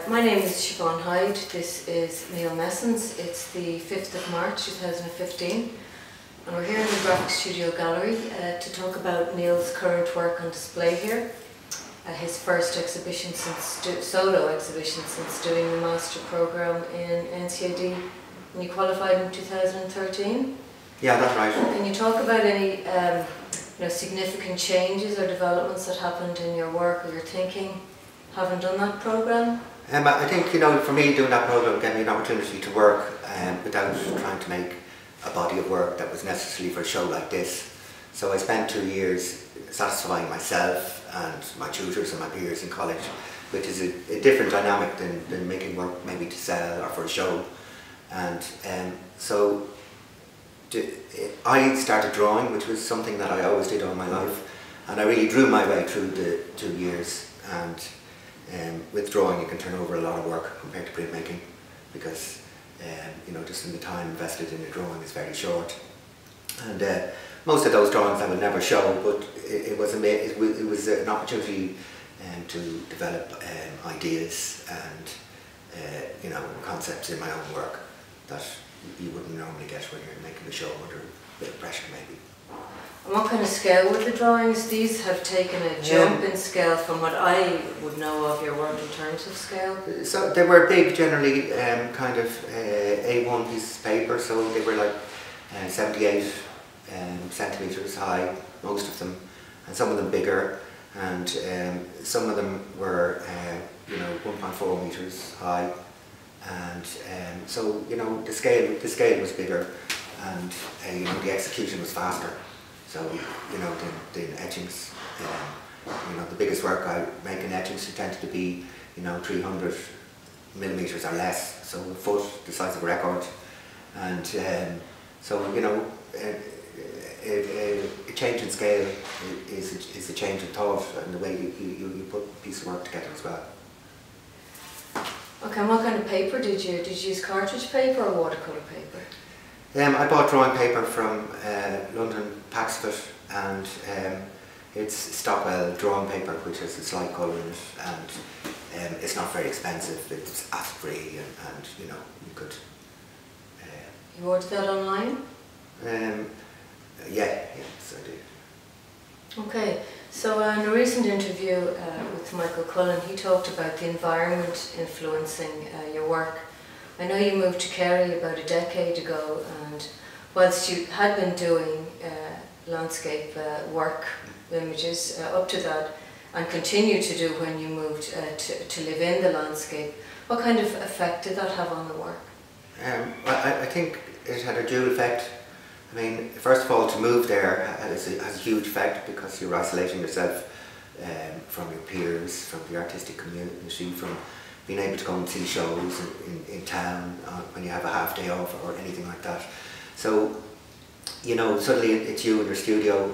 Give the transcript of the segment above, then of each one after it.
My name is Siobhan Hyde. This is Niall Naessens. It's the 5th of March 2015 and we're here in the Graphic Studio Gallery to talk about Niall's current work on display here. His first exhibition solo exhibition since doing the Master Programme in NCAD, and you qualified in 2013? Yeah, that's right. Can you talk about any significant changes or developments that happened in your work or your thinking having done that programme? I think, for me, doing that programme gave me an opportunity to work without trying to make a body of work that was necessary for a show like this. So I spent 2 years satisfying myself and my tutors and my peers in college, which is a different dynamic than making work maybe to sell or for a show. And so I started drawing, which was something that I always did all my life, and I really drew my way through the 2 years. And with drawing you can turn over a lot of work compared to printmaking, because just in the time invested in the drawing is very short. And most of those drawings I would never show, but it was an opportunity to develop ideas and concepts in my own work that you wouldn't normally get when you're making a show under a bit of pressure maybe. And what kind of scale were the drawings? These have taken a jump in scale from what I would know of your work in terms of scale. So they were big, generally kind of A1 pieces of paper, so they were like 78 centimetres high, most of them, and some of them bigger, and some of them were 1.4 metres high, and so the scale was bigger, and the execution was faster. So the etchings, the biggest work I make in etchings tended to be 300 millimetres or less, so a foot, the size of a record, and so a change in scale is a change in thought and the way you put a piece of work together as well. Okay, and what kind of paper did you use? Cartridge paper or watercolour paper? I bought drawing paper from London, Paxford, and it's Stockwell drawing paper, which has a slight colour in it, and it's not very expensive. It's acid free, and you could. You ordered that online? Yes, I did. Okay, so in a recent interview with Michael Cullen, he talked about the environment influencing your work. I know you moved to Kerry about a decade ago, and whilst you had been doing landscape work, images up to that, and continue to do when you moved to live in the landscape, what kind of effect did that have on the work? I think it had a dual effect. I mean, first of all, to move there has a huge effect, because you're isolating yourself from your peers, from the artistic community, from being able to go and see shows in town when you have a half day off or anything like that. So, suddenly it's you in your studio,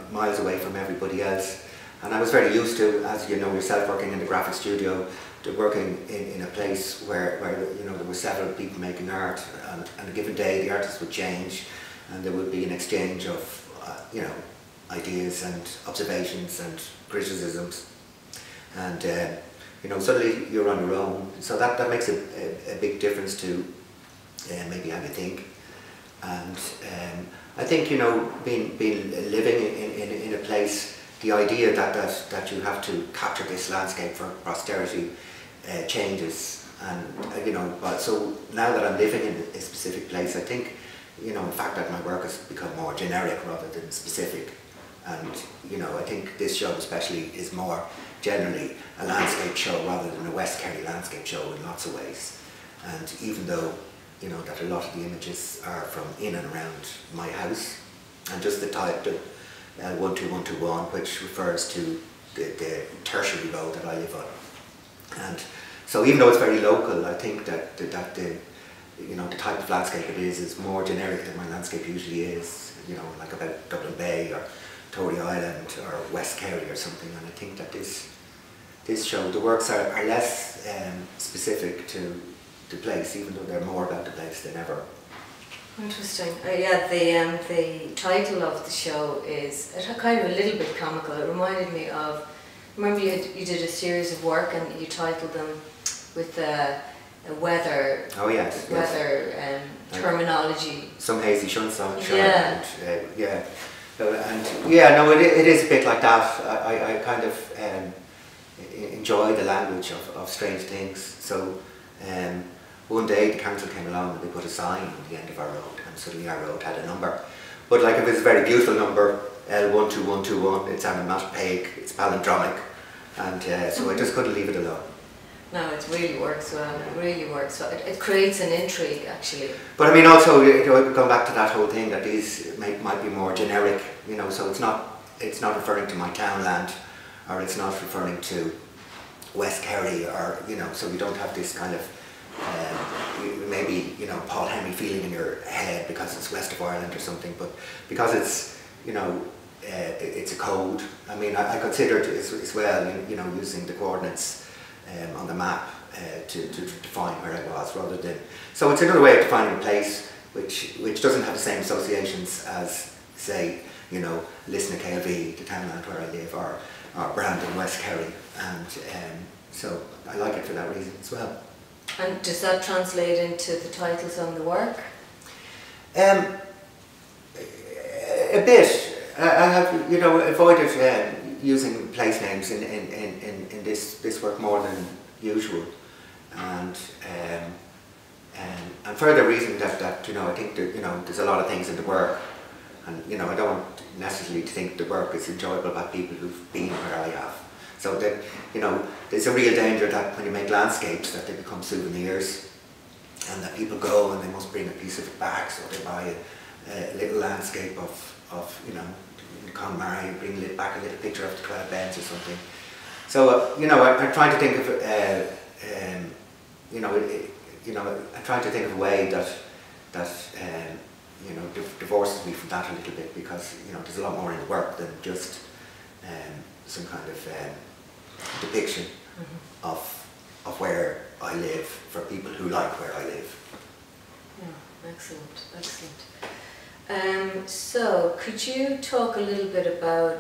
miles away from everybody else. And I was very used to, as you know yourself, working in the graphic studio, to working in a place where there were several people making art, and on a given day the artist would change, and there would be an exchange of ideas and observations and criticisms, and suddenly you're on your own. So that makes a big difference to maybe how you think. And I think being living in a place, the idea that you have to capture this landscape for posterity changes. And so now that I'm living in a specific place, I think in fact that my work has become more generic rather than specific. And I think this show especially is more generally a landscape show rather than a West Kerry landscape show in lots of ways. And even though that a lot of the images are from in and around my house, and just the type of 12121, which refers to the tertiary road that I live on. And so even though it's very local, I think that the type of landscape it is more generic than my landscape usually is, like about Dublin Bay or Tory Island or West Kerry or something. And I think that this show, the works are less specific to the place, even though they're more about the place than ever. Interesting. The title of the show is kind of a little bit comical. It reminded me of, remember you did a series of work and you titled them with weather. Oh yes. Weather terminology. Some hazy sunshine. Yeah. And, yeah. And yeah, no, it is a bit like that. I kind of enjoy the language of strange things. So one day the council came along and they put a sign on the end of our road, and suddenly our road had a number. But like, it was a very beautiful number, L12121. It's onomatopoeic, it's palindromic, and so I just couldn't leave it alone. No, it really works well. It really works well. It creates an intrigue, actually. But I mean, also, going back to that whole thing, that these might be more generic, you know. So it's not referring to my townland, or it's not referring to West Kerry, or you know. So we don't have this kind of maybe, you know, Paul Henry feeling in your head because it's west of Ireland or something. But because it's, you know, it's a code. I mean, I considered as well, you know, using the coordinates on the map to define where I was, rather than. So it's another way of defining a place which doesn't have the same associations as, say, you know, Lisna KLV, the townland where I live, or Brandon, West Kerry, and so I like it for that reason as well. And does that translate into the titles on the work? A bit. I have, you know, avoided using place names in this work more than usual, and for the reason that you know, I think that, you know, there's a lot of things in the work, and you know, I don't want necessarily to think the work is enjoyable by people who've been where I have. So that, you know, there's a real danger that when you make landscapes that they become souvenirs, and that people go and they must bring a piece of it back, so they buy a little landscape of you know, Conmary, bring back a little picture of the 12 bends or something. So you know, I'm trying to think of you know, I'm trying to think of a way that you know, divorces me from that a little bit, because you know, there's a lot more in the work than just some kind of depiction of where I live for people who like where I live. Yeah, excellent, excellent. So, could you talk a little bit about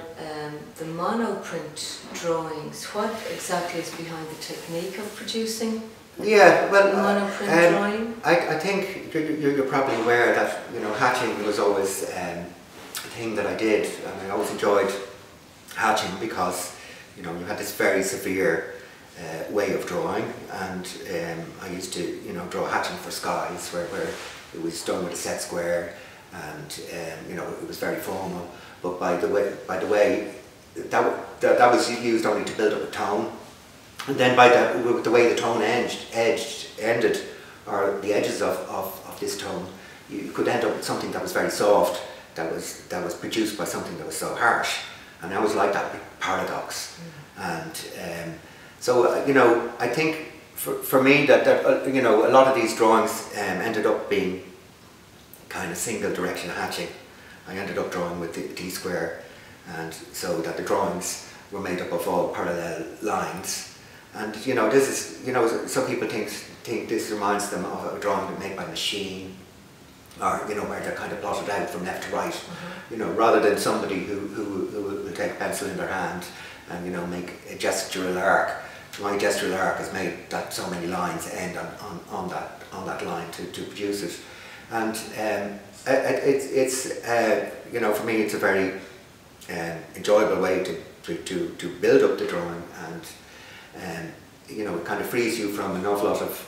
the monoprint drawings? What exactly is behind the technique of producing? Yeah, well, monoprint drawing? I think you're probably aware that, you know, hatching was always a thing that I did, and I always enjoyed hatching because, you know, you had this very severe way of drawing, and I used to, you know, draw hatching for skies where it was done with a set square, and you know, it was very formal. But by the way that was used only to build up a tone, and then with the way the tone ended, or the edges of this tone, you could end up with something that was very soft, that was produced by something that was so harsh. And I always liked that big paradox. And so, you know, I think for me that you know, a lot of these drawings ended up being kind of single direction hatching. I ended up drawing with the T-square, and so that the drawings were made up of all parallel lines. And you know, this is, you know, some people think this reminds them of a drawing made by machine, or you know, where they're kind of plotted out from left to right, you know, rather than somebody who will take a pencil in their hand and, you know, make a gestural arc. My gestural arc is made that so many lines end on that line to produce it, and it's you know, for me it's a very enjoyable way to build up the drawing, and you know, it kind of frees you from an awful lot of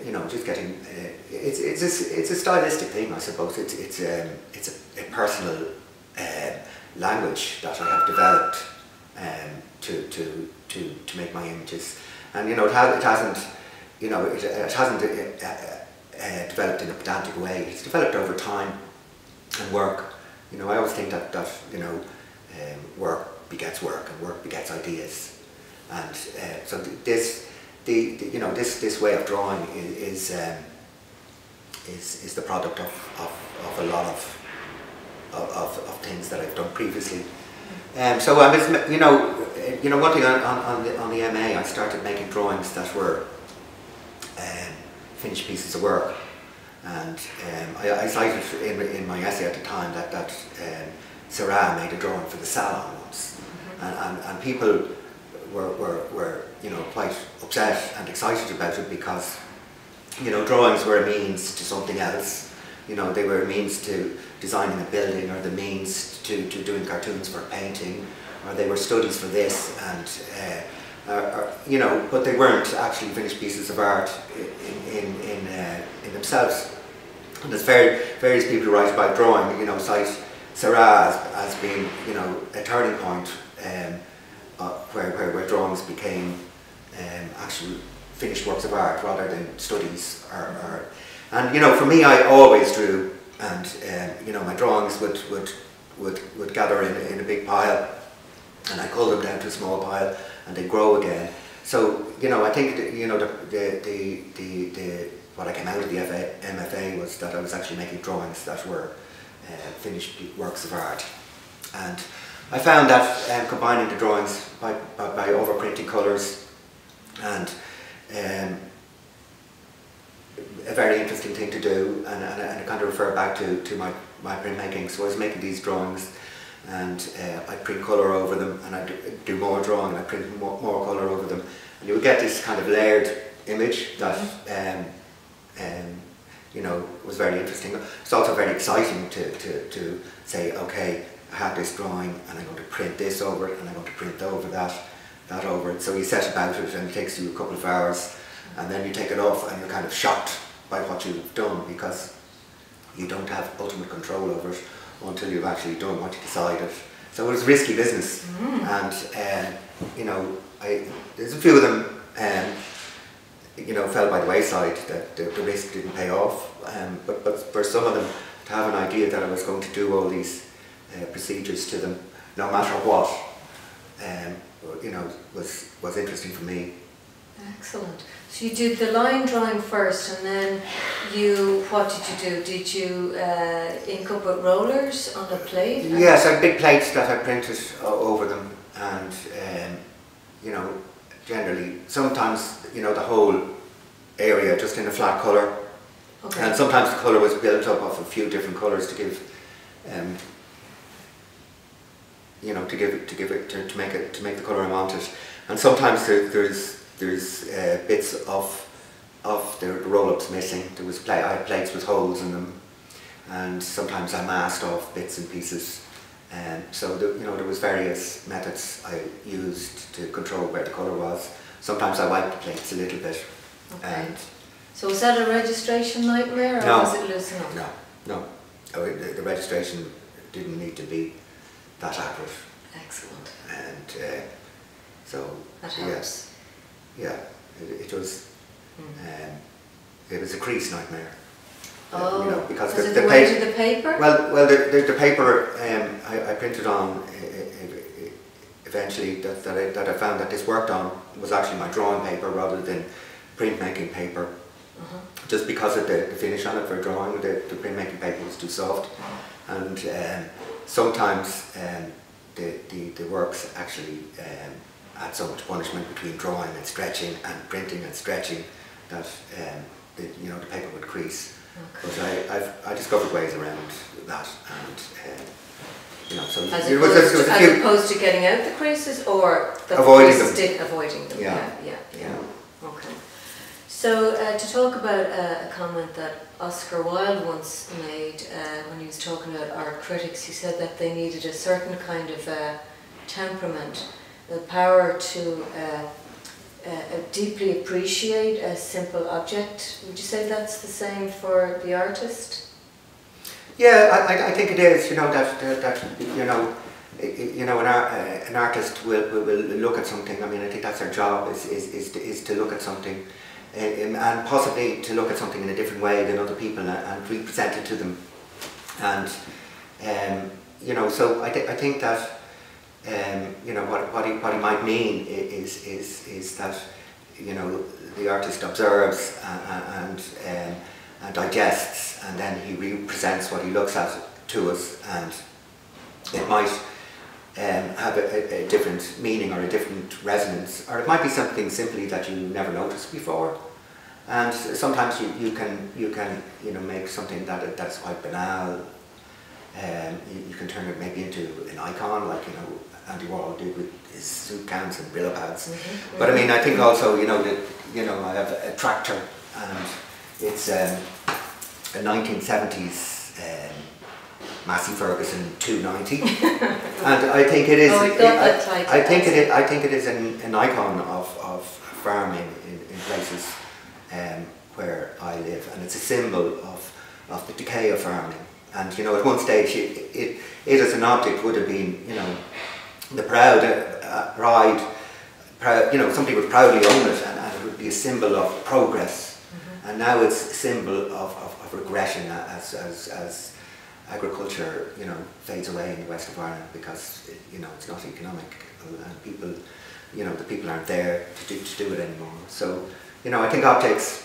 you know, just getting it's a stylistic thing, I suppose. It's a personal language that I have developed to make my images, and you know, it hasn't, you know, it hasn't developed in a pedantic way. It's developed over time and work. You know, I always think that you know, work begets work, and work begets ideas, and so this you know, this way of drawing is the product of a lot of things that I've done previously. So I was, you know, one thing on the MA, I started making drawings that were finished pieces of work, and I cited in my essay at the time that Sarah made a drawing for the salon once, and people were you know, quite upset and excited about it because, you know, drawings were a means to something else. You know, they were a means to designing a building, or the means to doing cartoons for painting, or they were studies for this, and you know, but they weren't actually finished pieces of art in themselves. And there's various people who write about drawing, you know, cite Seurat as being, you know, a turning point where drawings became actual finished works of art rather than studies. And you know, for me, I always drew, and you know, my drawings would gather in a big pile, and I cull them down to a small pile, and they grow again. So you know, I think that, you know, what I came out of the MFA was that I was actually making drawings that were finished works of art, and I found that combining the drawings by overprinting colours and a very interesting thing to do, and I kind of refer back to my printmaking. So I was making these drawings, and I'd print colour over them, and I'd do more drawing, and I'd print more colour over them, and you would get this kind of layered image that you know, was very interesting. It's also very exciting to say, okay, I have this drawing, and I'm going to print this over it, and I'm going to print over that over it. So you set about it, and it takes you a couple of hours, and then you take it off, and you're kind of shocked by what you've done, because you don't have ultimate control over it until you've actually done what you decided. So it was risky business, and you know, there's a few of them you know, fell by the wayside, that the risk didn't pay off. But for some of them, to have an idea that I was going to do all these procedures to them, no matter what, you know, was interesting for me. Excellent. So you did the line drawing first, and then what did you do? Did you ink up with rollers on a plate? Yes, I had big plates that I printed over them, and you know, generally, sometimes, you know, the whole area just in a flat colour, and sometimes the colour was built up of a few different colours to give, you know, to make the colour I wanted, and sometimes there's bits of the roll-ups missing. I had plates with holes in them, and sometimes I masked off bits and pieces. So you know, there was various methods I used to control where the colour was. Sometimes I wiped the plates a little bit. Okay. So was that a registration nightmare, or was it loose enough? No. The registration didn't need to be that accurate. Excellent. And so that helps. Yeah, it was. It was a crease nightmare. Oh, you know, because was it the weight of the paper? Well, the paper I printed on eventually, that I found that this worked on was actually my drawing paper rather than printmaking paper. Just because of the finish on it for drawing, the printmaking paper was too soft, and sometimes the works actually had so much punishment between drawing and stretching and printing and stretching that you know, the paper would crease. Okay. But I discovered ways around that, and you know, so as opposed to getting out the creases, or avoiding them. Yeah. Okay. So to talk about a comment that Oscar Wilde once made when he was talking about art critics, he said that they needed a certain kind of temperament, the power to deeply appreciate a simple object. Would you say that's the same for the artist? Yeah, I think it is. You know, that you know, an artist will look at something. I mean, I think that's their job is to look at something, and possibly to look at something in a different way than other people, and represent it to them. And you know, so I think that you know, what he might mean is that, you know, the artist observes and digests, and then he represents what he looks at to us, and it might have a different meaning or a different resonance, or it might be something simply that you never noticed before. And sometimes you can you know, make something that's quite banal. You can turn it maybe into an icon, like, you know, Andy Warhol did with his suit cans and Brillo pads. But I mean, I think also, you know, that, you know, I have a tractor, and it's a 1970s Massey Ferguson 290, and I think it is. I think it is an icon of farming in places where I live, and it's a symbol of the decay of farming. And you know, at one stage, it as an object would have been, you know, the proud you know, somebody would proudly own it, and it would be a symbol of progress. And now it's a symbol of regression as agriculture, you know, fades away in the west of Ireland, because you know, it's not economic, and people, you know, the people aren't there to do it anymore. So you know, I think objects,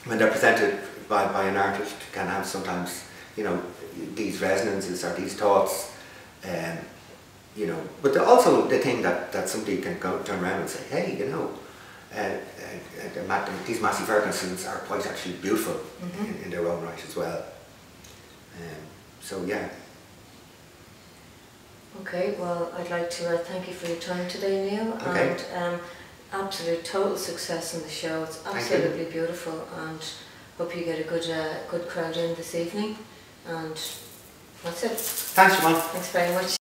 when they're presented by an artist, can have sometimes, you know, these resonances or these thoughts, you know, but also the thing that somebody can turn around and say, hey, you know, these Massey Fergusons are quite actually beautiful in their own right as well. So yeah. Okay, well, I'd like to thank you for your time today, Neil. Okay. And absolute total success in the show. It's absolutely beautiful, and hope you get a good crowd in this evening. And that's it. Thanks, Siobhan. Thanks very much.